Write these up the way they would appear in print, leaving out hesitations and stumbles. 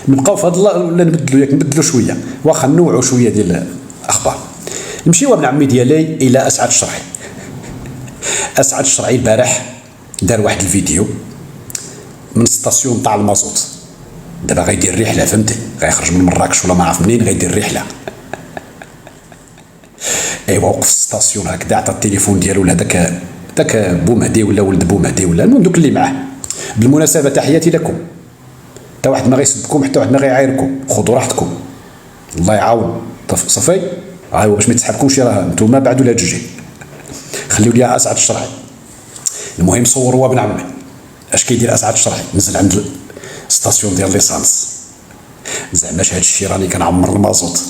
نبقاو في هذا ولا نبدلوا، ياك نبدلوا شويه، واخا نوعوا شويه ديال الاخبار. نمشيو ابن عمي ديالي الى اسعد الشرعي. اسعد الشرعي البارح دار واحد الفيديو من ستاسيون تاع المازوت، دابا غيدير رحله، فهمتي، غيخرج من مراكش ولا ما عرف منين، غيدير رحله. ايوا وقف في ستاسيون هكذا، عطى التليفون ديالو لهذاك بومهدي ولا ولد بومهدي ولا المهم دوك اللي معاه. بالمناسبه تحياتي لكم، حتى واحد ما غيسبكم، حتى واحد ما غيعايركم، خذوا راحتكم، الله يعاون. صافي ها هو باش ما يتسحبكمش، راه نتوما بعدوا لا تجي، خليو لي اسعد الشرعي. المهم صوروا ابن عمي اش كيدير اسعد الشرعي، نزل عند ستاسيون ديال ليسانس، زعما هاد الشيء راني كنعمر المازوت.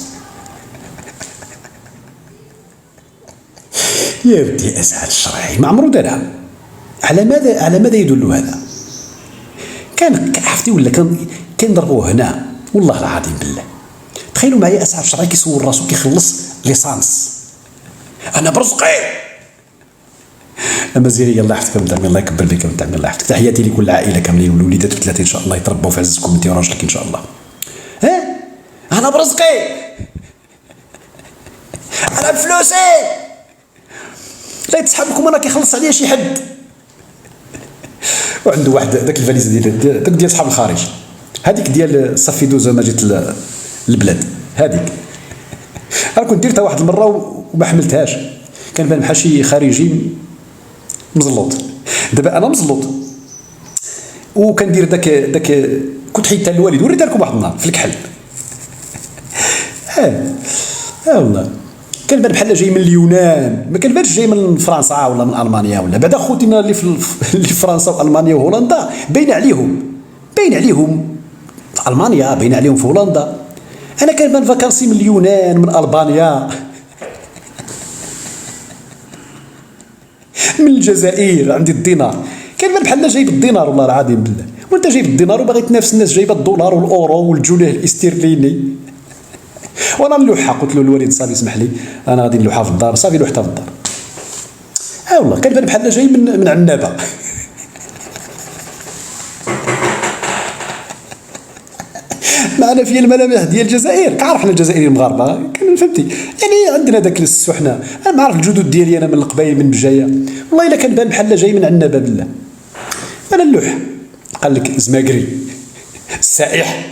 يا ودي اسعد الشرعي ما عمرو دارها. على ماذا يدل هذا؟ كان عرفتي ولا كان ضربوه هنا، والله العظيم بالله. تخيلوا معايا اسعد الشرعي كيصور راسو كيخلص ليسانس، انا برزقي. مزيري الله يحفظك ابن عمي، الله يكبر بك ابن عمي، الله يحفظك. تحياتي لكل العائله كاملين والوليدات والثلاثه ان شاء الله يتربوا في عزكم انت وراجلك ان شاء الله. ها انا برزقي، انا بفلوسي، لا يتسحب لكم انا كيخلص عليا شي حد. وعنده واحد داك الفاليز ديال صحاب الخارج، هذيك ديال صافي دوزه ما جيت للبلاد، هذيك انا كنت درتها واحد المره وما حملتهاش، كان بان بحال شي خارجي مزلوط. دابا انا مزلوط وكندير داك كنت حيدتها للوالد وريتها لكم واحد النهار في الكحل. والله كان بان بحال جاي من اليونان، ما كان بانش جاي من فرنسا ولا من المانيا ولا بعدا. خوتنا اللي في فرنسا والمانيا وهولندا باين عليهم في المانيا، باين عليهم في هولندا. انا كان بان فاكانسي من اليونان، من البانيا، من الجزائر، عندي الدينار. كان بان بحال جايب الدينار والله العظيم بالله، وانت جايب الدينار وباغي تنافس الناس جايبه الدولار والاورو والجنيه الاسترليني. وانا نلوحها، قلت له الوالد صافي اسمح لي انا غادي نلوحها في الدار، صافي لوحتها في الدار. والله كان بان بحال جاي من عنابه. معنا في الملامح ديال الجزائر، كعرف حنا الجزائريين المغاربه كان فهمتي، يعني عندنا داك السحنه. انا ما عرف الجدود ديالي انا من القبائل من بجايه، والله الا كان بان بحال جاي من عنابه بالله. انا نلوح قال لك زماكري السائح.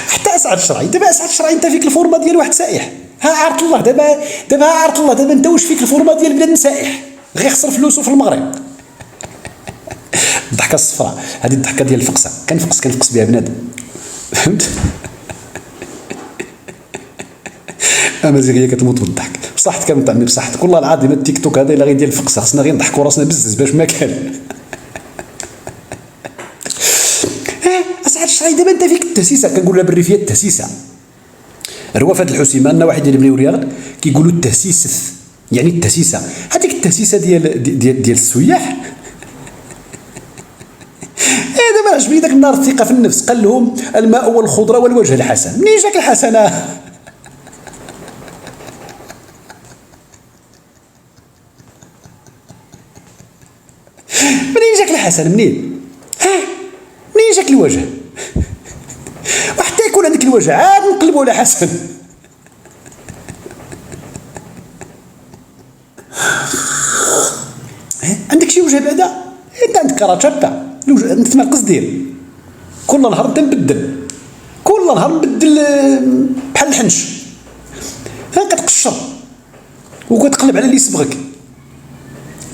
حتى اسعد الشرعي، دابا اسعد الشرعي انت فيك الفورمه ديال واحد سائح. ها عرفت الله دابا عرفت الله دابا انت واش فيك الفورمه ديال بنادم سائح غير يخسر فلوسه في المغرب. الضحكه الصفراء هذه، الضحكه ديال الفقسه، كنفقس بها بنادم، فهمت؟ امازيغيه كتموت بالضحك. بصحتك ابن عمي، بصحتك والله العظيم. التيك توك هذا الا غير ديال الفقسه، خصنا غير نضحكوا راسنا بزز باش ما كان. اسعد الشرعي دابا انت فيك التهسيسه، كنقول لها بالريفيه التهسيسه. روافد الحسيمه عندنا واحد ديال بني ورياض كيقولوا التهسيس، يعني التهسيسه، هذيك التهسيسه ديال السياح. دابا عجبني داك النهار الثقه في النفس، قال لهم الماء والخضره والوجه الحسن. منين جاك الحسنه؟ منين جاك الحسن؟ منين جاك الوجه؟ وحتى يكون عندك الوجه عاد نقلبوا على حسن. عندك شي وجه بعدا؟ انت عندك كراتشاتا، انت ما قصدير. كل نهار انت نبدل، بحال الحنش. كتقشر وكتقلب على اللي يسبغك.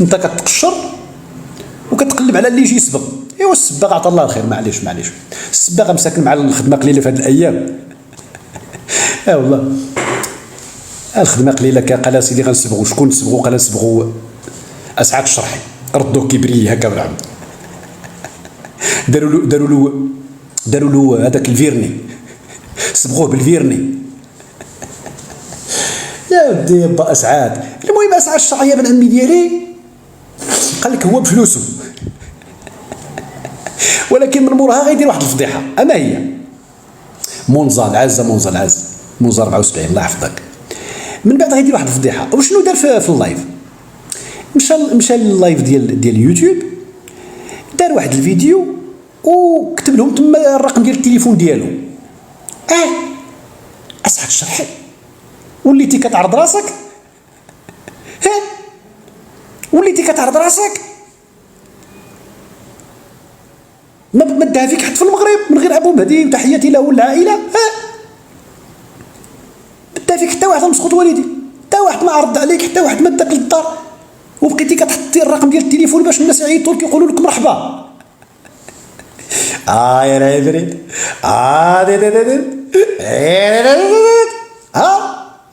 انت كتقشر وكتقلب على اللي يجي يسبغ. ايوا السباغ عطا الله الخير، معليش السباغ مساكن مع الخدمه قليله في هذه الايام. والله الخدمه قليله. قال سيدي غنسبغوا شكون نسبغوا؟ قال نسبغوا اسعد الشرعي. ردوه كبري هكا بالعبد، داروا له هذاك الفيرني، صبغوه بالفيرني. يا ودي با اسعاد. المهم اسعد الشرعي بن عمي ديالي قال لك هو بفلوسه، ولكن من موراها غيدير واحد الفضيحه. اما هي منزل عزه 74 الله يحفظك. من بعد غيدير واحد الفضيحه. وشنو دار في اللايف؟ مشى لللايف ديال اليوتيوب، دار واحد الفيديو وكتب لهم تما الرقم ديال التليفون ديالو. اسعد الشرحي وليتي كتعرض راسك، وليتي كتعرض راسك، ما داها فيك حتى في المغرب من غير ابو مهدي وتحياتي له والعائله. ما داها فيك حتى واحد مسقط والدي، حتى واحد ما عرض عليك، حتى واحد ما داك للدار، وبقيتي كتحطي الرقم ديال التليفون باش الناس يعيطوا لك يقولوا لك مرحبا. يا العفريت،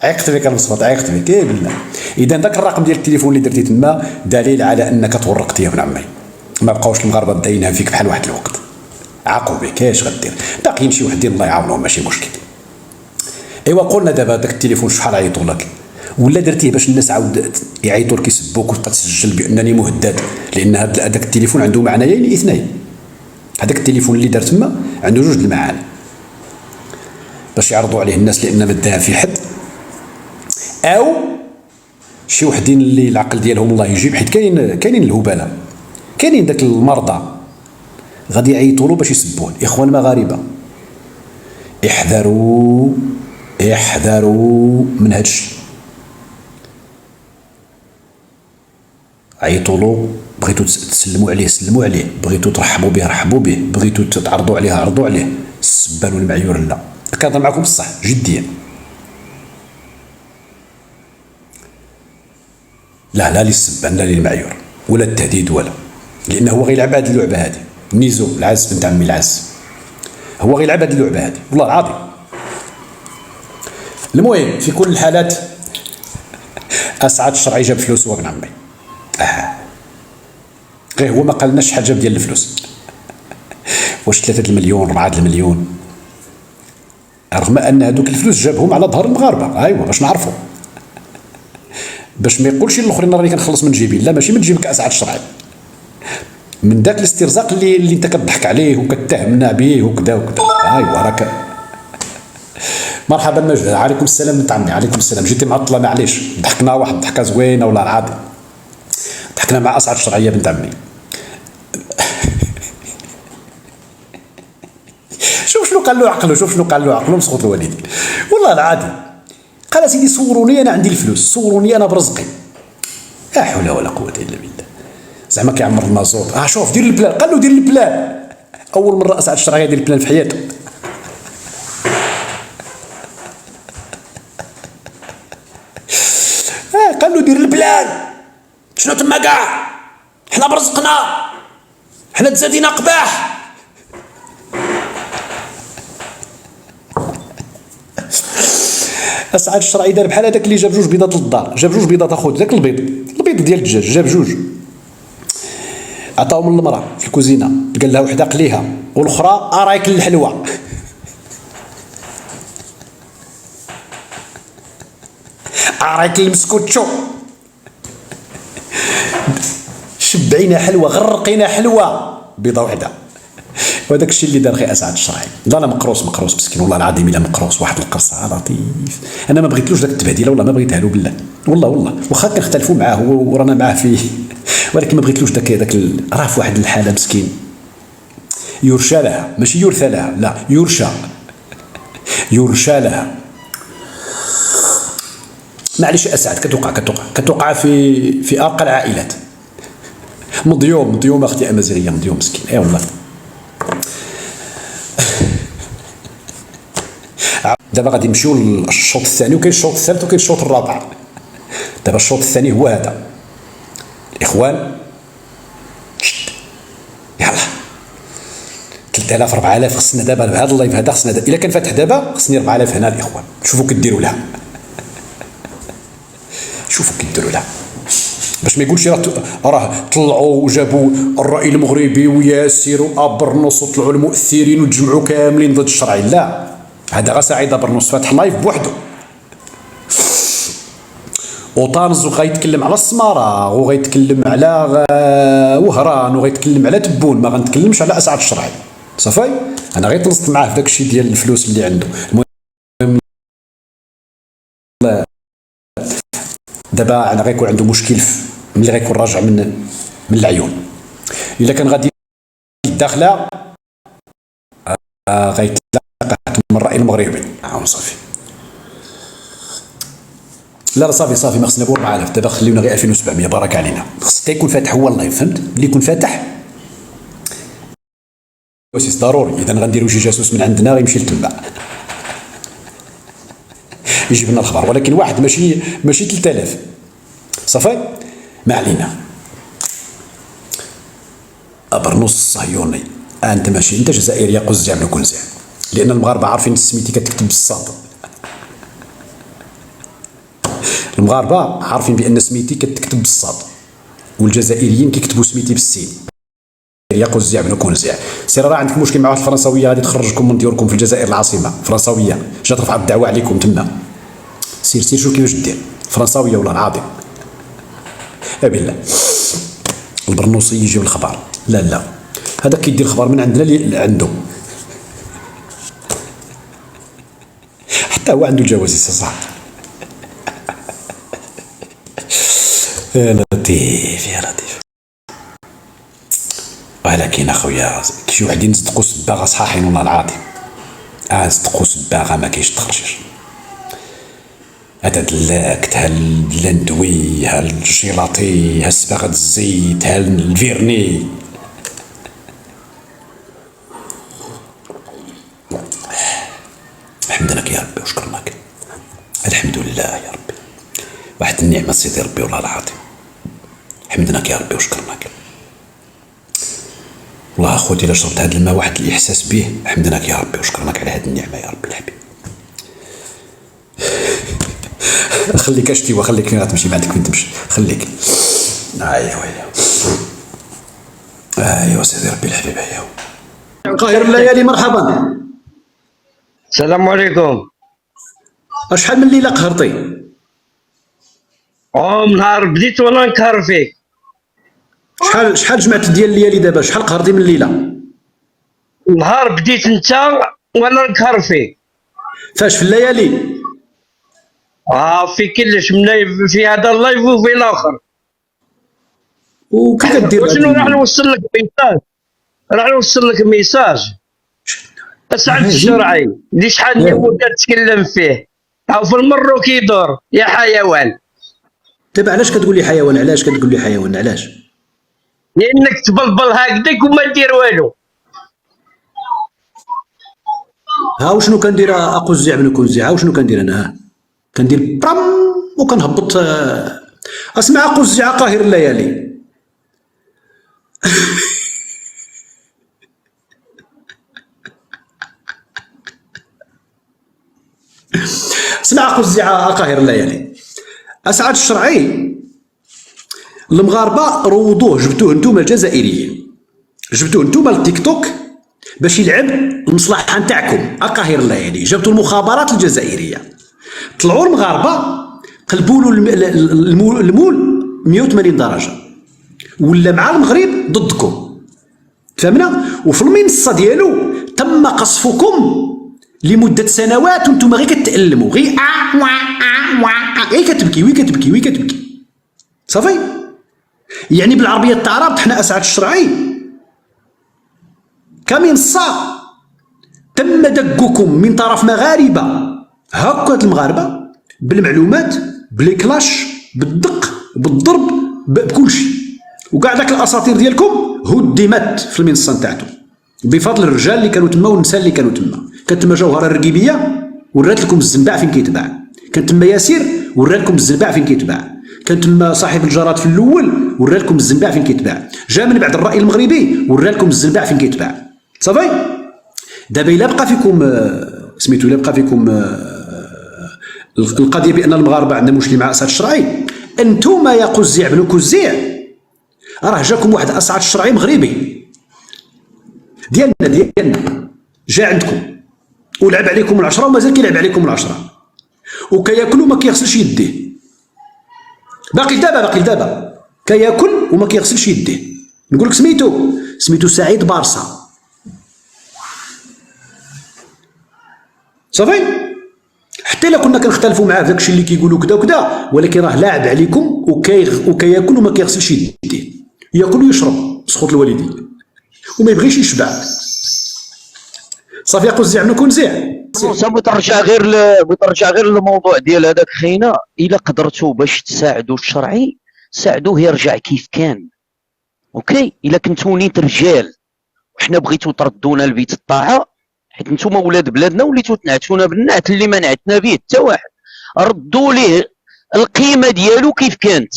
عيقت بك المسقط، عيقت بك بالله. اذا ذاك الرقم ديال التليفون اللي درتي تما دليل على انك تورقتي يا ابن عمي. ما بقاوش المغاربه داينها فيك بحال واحد الوقت، عاقوا بك اش غدير، باقي يمشي وحدين الله يعاونهم ماشي مشكل. ايوا قلنا دابا داك التليفون شحال عيطوا لك، ولا درتيه باش الناس عاود يعيطوا لك يسبوك وتبقى تسجل بانني مهدد، لان هذاك التليفون عنده معنيين اثنين. هذاك التليفون اللي دار تما عنده جوج المعاني، باش يعرضوا عليه الناس لان ما داها في حد، او شي وحدين اللي العقل ديالهم الله يجيب، حيت كاينين الهبلاء، كاينين داك المرضى غادي يعيطوا له باش يسبوه. اخوان المغاربه احذروا، احذروا من هذا الشيء. عيطوا له، بغيتوا تسلموا عليه سلموا عليه، بغيتوا ترحبوا به رحبوا به، بغيتوا تعرضوا عليه عرضوا عليه. السبان والمعيور لا، كنهضر معكم بصح جديا. لا للسبان لا للمعيور ولا التهديد ولا، لانه هو غيلعب هذه اللعبه هذه. نيزو العز بنت عمي العز هو غيلعب هذه اللعبه هذه والله العظيم. المهم في كل الحالات اسعد الشرعي جاب فلوس هو ابن عمي. غير هو ما قالناش شحال جاب ديال الفلوس، واش 3 المليون 4 المليون، رغم ان هذوك الفلوس جابهم على ظهر المغاربه. ايوا باش نعرفوا، باش ما يقولش الاخرين راني كنخلص من جيبي. لا ماشي من جيبك اسعد الشرعي، من ذاك الاسترزاق اللي انت كتضحك عليه وكتهمنا به وكذا وكذا. ايوا راك مرحبا مجد، عليكم السلام بنت عمي. عليكم السلام. جيتي معطله معليش، ضحكنا واحد ضحكه زوينه والله العظيم، ضحكنا مع اسعد الشرعيه بنت عمي. شوف شنو قال له عقله، شوف شنو قال له عقله مسقط الوالدي والله العظيم. قال سيدي صوروني انا عندي الفلوس، صوروني انا برزقي. لا حول ولا قوه الا بالله. زعما كيعمر المازوط. شوف دير البلان، قال له دير البلان. اول مره اسعد الشرعيه يدير البلان في حياته. قال له دير البلان. شنو تما كاع؟ حنا برزقنا، حنا تزادينا قباح. اسعد الشرعي دار بحال هذاك اللي جاب جوج بيضات للدار، جاب جوج بيضات اخوت، ذاك البيض ديال الدجاج، جاب جوج عطاهم للمراه في الكوزينه، قال لها وحده قليها والاخرى رايك الحلوى. رايك المسكوتشو. شبعينا حلوى، غرقينا حلوى، بيضه وحده. وهذاك الشيء اللي دار غير اسعد الشرعي. لا انا مقروص مسكين والله العظيم، الا مقروص واحد القرصه لطيف. انا ما بغيتلوش داك التبهديله والله، ما بغيتها له بالله والله واخا كنختلفوا معاه ورانا معاه فيه، ولكن ما بغيتلوش داك راه في واحد الحاله مسكين. يرشى لها، ماشي يرثى لها، لا يرشى لها. معليش اسعد، كتوقع في ارقى العائلات. مضيوم اختي امازيغيه، مضيوم مسكين. اي والله. دابا غادي نمشيو للشوط الثاني، وكاين الشوط الثالث وكاين الشوط الرابع. دابا الشوط الثاني هو هذا الاخوان. يلا 3000 4000 خصنا دابا بهذا اللايف هذا، خصنا الا كان فاتح دابا خصني 4000 هنا الاخوان. شوفوا كديروا لها، شوفوا كديروا لها باش ما يقولش راه طلعوا وجابوا الرأي المغربي وياسر وابرنص وطلعوا المؤثرين وتجمعوا كاملين ضد الشرعي. لا، هذا غا سعيد ابرنص فاتح لايف بوحده، وطانز وغيتكلم على السماره وغيتكلم على وهران وغيتكلم على تبون، ما غنتكلمش على اسعد الشرعي. صافي انا غير طلصت معاه في داك الشيء ديال الفلوس اللي عنده. المهم دابا انا غيكون عنده مشكل ملي غيكون راجع من العيون. الا كان غادي الداخله غيتلاقى من الراي المغربي صافي. لا صافي ما خصنا بو 4000 دابا خليونا غير 2700 بارك علينا. خص حتى يكون فاتح هو اللايف، فهمت؟ اللي يكون فاتح واسيس ضروري. اذا غنديرو شي جاسوس من عندنا غيمشي لتما يجيب لنا الخبر، ولكن واحد ماشي 3000 صافي. ما علينا. برنوس الصهيوني انت ماشي، انت جزائري يا قزع بن كنزع، لان المغاربه عارفين سميتي كتكتب بالصاد. المغاربه عارفين بان سميتي كتكتب بالصاد، والجزائريين كيكتبوا سميتي بالسين. يا قزع بن كنزع، سير راه عندك مشكل مع واحد الفرنساويه غادي تخرجكم من ديوركم في الجزائر العاصمه، فرنساويه جات رفعت الدعوه عليكم تما. سير شوف كيفاش دير فرنساويه والله العظيم. بالله البرنوسي يجيب الخبر، لا هذا كيدير الخبر من عندنا اللي عنده، حتى هو عنده الجواسيس صح. يا لطيف. ولكن اخويا كي شي وحدين صدقوا سباغه صحاحين والله العظيم، صدقوا سباغه ما كاينش تخرجش. هذا دلاكت، ها اللاندوي، ها الجيلاطي، ها السباغه الزيت، ها الفيرني. حمدناك يا ربي وشكرناك، الحمد لله يا ربي، واحد النعمه سيدي ربي والله العظيم. حمدناك يا ربي وشكرناك والله اخوتي. الا شربت هذا الماء واحد الاحساس به، حمدناك يا ربي وشكرناك على هذه النعمه يا ربي الحبيب. خليك اشتي وخليك فين غتمشي، ما عندك فين تمشي، خليك. ايوا سيدي ربي الحبيب. ايوا قاهر الليالي مرحبا. السلام عليكم. شحال من ليله قهرتي؟ نهار بديت وانا نكهر فيك. شحال جمعت ديال الليالي دابا؟ شحال قهرتي من ليله؟ نهار بديت انت وانا نكهر فيك. فاش في الليالي؟ في كلش، في هذا اللايف وفي الاخر. وكيف كدير؟ شنو راح نوصل لك ميساج، اسعد الشرعي اللي شحال نموت نتكلم فيه، او في المرو كيدور يا حيوان. دابا علاش كتقول لي حيوان؟ علاش كتقول لي حيوان؟ علاش؟ لانك تبلبل هكذاك وما دير والو. ها وشنو كندير اقزع بن كنزع؟ ها وشنو كندير انا؟ كندير برام وكنهبط. اسمع اقزع قاهر الليالي. اسمع قزع قاهر الليالي. اسعد الشرعي المغاربه روضوه، جبتوه انتم الجزائريين، جبتوه انتم التيك توك باش يلعب المصلحه نتاعكم. قاهر الليالي جبتوا المخابرات الجزائريه، طلعوا المغاربه قلبوا له المول 180 درجه، ولا مع المغرب ضدكم، فهمنا؟ وفي المنصه ديالو تم قصفكم لمده سنوات وانتم غير كتالموا، غير كتبكي صافي. يعني بالعربيه التعراب حنا اسعد الشرعي كمنصه تم دقكم من طرف مغاربه، هكا المغاربه بالمعلومات، بالكلاش، بالدق، بالضرب، بكل شيء، وكاع داك الاساطير ديالكم هدمت في المنصه نتاعتو بفضل الرجال اللي كانوا تما والنساء اللي كانوا تما. كانت تما جوهره الرقيبيه ورات لكم الزنباع فين كيتباع، كان تما ياسير ورا لكم الزنباع فين كيتباع، كان تما صاحب الجراد في الاول ورا لكم الزنباع فين كيتباع، جا من بعد الراي المغربي ورا لكم الزنباع فين كيتباع. صافي. دابا الا بقى فيكم سميتو، الا بقى فيكم القضيه بان المغاربه عندنا مشكل مع اسعد الشرعي، انتم يا قزيع بن كزيع راه جاكم واحد اسعد الشرعي مغربي ديالنا جا عندكم ولعب عليكم العشره ومازال كيلعب عليكم العشره، وكياكل وما كيغسلش يديه. باقي دابا كياكل وما كيغسلش يديه. نقول لك سميتو سعيد بارصه. صافي. حتى الا كنا كنختلفوا معاه في داكشي اللي كيقولوا كذا وكذا، ولكن راه لاعب عليكم وكياكل وما كيغسلش يديه، ياكل ويشرب سخط الوالدين وما يبغيش يشبع. صافي. صافي قوز عنو كون زيع. بترجع غير للموضوع ديال هذاك خينا. الا قدرتوا باش تساعدوا الشرعي ساعدوه يرجع كيف كان. اوكي، الا كنتو نيت رجال وحنا بغيتو تردونا لبيت الطاعه، حيت نتوما ولاد بلادنا وليتو تنعتونا بالنعت اللي ما نعتنا به حتى واحد، ردوا ليه القيمه ديالو كيف كانت.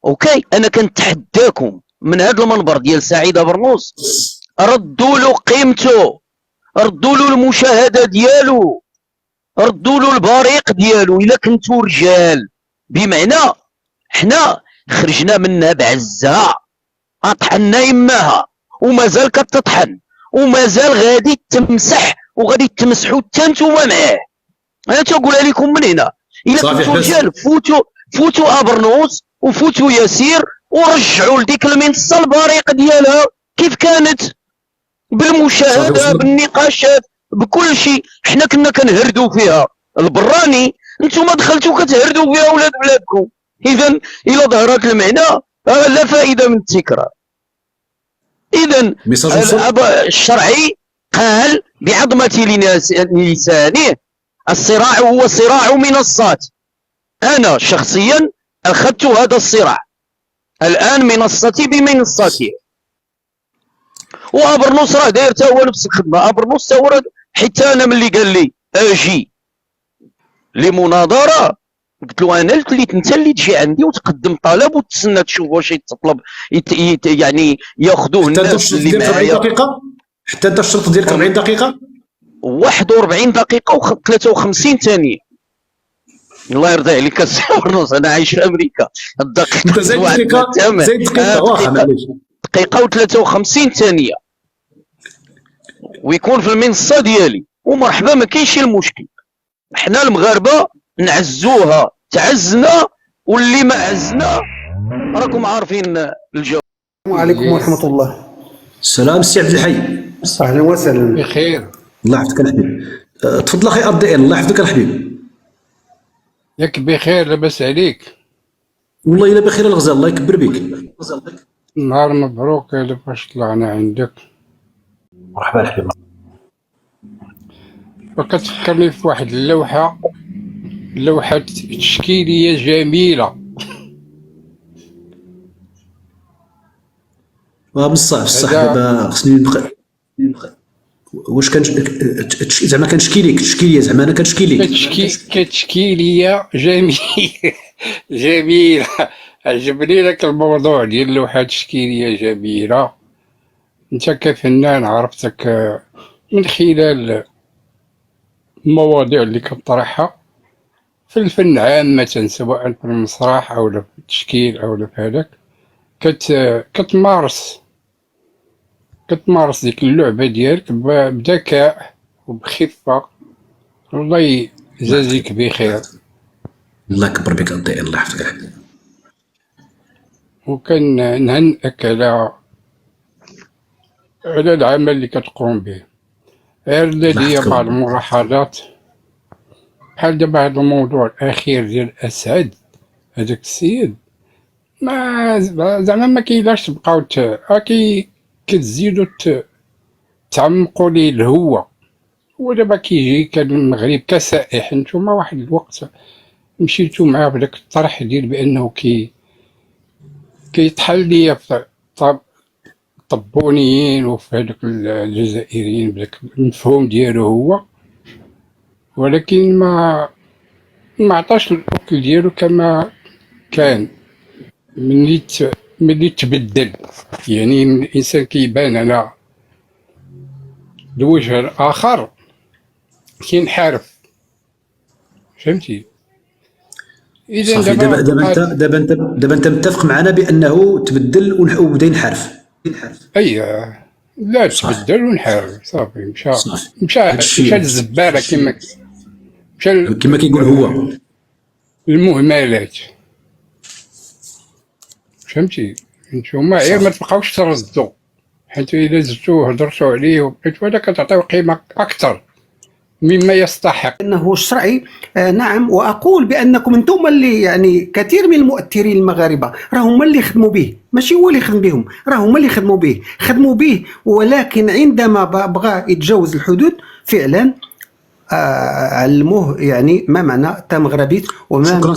اوكي، انا كنتحداكم من هذا المنبر ديال سعيده برنوس، ردوا له قيمته، ردوا له المشاهده ديالو، ردوا له البريق ديالو الا كنتو رجال. بمعنى حنا خرجنا منها بعزه، اطحنا يماها ومازال كتطحن ومازال غادي تمسح وغادي تمسحوا حتى نتوما معاه. انا تنقولها لكم من هنا، الا كنتو رجال فوتوا ابرنوس وفوتوا ياسير ورجعوا لديك المنصه البريق ديالها كيف كانت، بالمشاهده بالنقاشات بكل شيء. حنا كنا كنهردوا فيها البراني، نتوما دخلتوا كتهردوا فيها ولاد بلادكم. اذا الى ظهرت المعنى لا فائده من التكرار. اذا الشرعي قال بعظمه لسانه الصراع هو صراع منصات. انا شخصيا اخذت هذا الصراع الان منصتي بمنصتي، وابرنوس راه داير حتى هو نفس الخدمه. ابرنوس حتى هو حيت انا ملي قال لي اجي لمناظره قلت له انا قلت انت اللي تجي عندي وتقدم طلب وتسنى تشوف واش يتطلب يعني ياخذوه الناس اللي معايا. حتى انت الشرط ديالك 40 دقيقه 41 دقيقه و53 ثانيه. الله يرضي عليك السي برنوس، انا عايش في امريكا. الدقيقه زيد دقيقه واخا معليش، دقيقه و53 ثانيه ويكون في المنصه ديالي ومرحبا، ما كاينش المشكل. حنا المغاربه نعزوها، تعزنا واللي ما عزنا راكم عارفين الجو. السلام عليكم ورحمه الله. السلام سي عبد الحي. اهلا وسهلا. بخير. الله يحفظك الحبيب. تفضل اخي ار الله يحفظك الحبيب. ياك بخير؟ لاباس عليك؟ والله الا بخير الغزال، الله يكبر بك. نهار مبروك فاش طلعنا عندك. مرحبا الحبيب. وكتفكرني في واحد لوحة تشكيلية جميلة. بصح دابا خصني نبقى. واش كان زعما كنشكي لك تشكيليه؟ زعما انا كنشكي لك كتشكيليه جميله. عجبني لك الموضوع ديال اللوحه التشكيليه جميله. انت كفنان عرفتك من خلال المواضيع اللي كطرحها في الفن عامه، سواء في المسرح او في التشكيل او في هذاك، كتمارس ديك اللعبة ديالك بذكاء وبخفة. الله يجازيك بخير. الله يكبر بك الله يحفظك الحبيب. وكان نهنئك على العمل اللي كتقوم به. غير لدي بعض الملاحظات بحال دابا هذا الموضوع الأخير ديال أسعد هذاك السيد، ما زعما ما كاينلاش تبقاو كتزيدو تعمقوا ليه الهوة. ودابا كيجي كان المغرب كسائح، نتوما واحد الوقت مشيتو معاه بداك الطرح ديال بانه كيطحل ليا في الطبونيين وفي هذوك الجزائريين بداك المفهوم ديالو هو، ولكن ما عطاش الاكل ديالو كما كان ملي تبدل. يعني الانسان كيبان على الوجه الاخر كينحرف، فهمتي؟ اذا دابا انت متفق معنا بانه تبدل وبدا ينحرف. لا تبدل ونحرف صافي. مشى للزباله كما كيقول هو المهملات، فهمتي؟ نتوما غير ما تبقاوش تردوا، حيت الا زدتو هضرتو عليه وبقيتو هذا كتعطيو قيمه اكثر مما يستحق. انه الشرعي نعم، واقول بانكم انتم اللي يعني كثير من المؤثرين المغاربه راهم اللي خدموا به، ماشي هو اللي خدم بهم، راهم اللي خدموا به، ولكن عندما بغى يتجاوز الحدود فعلا علموه يعني ما معنى تا مغربيت وما شكرا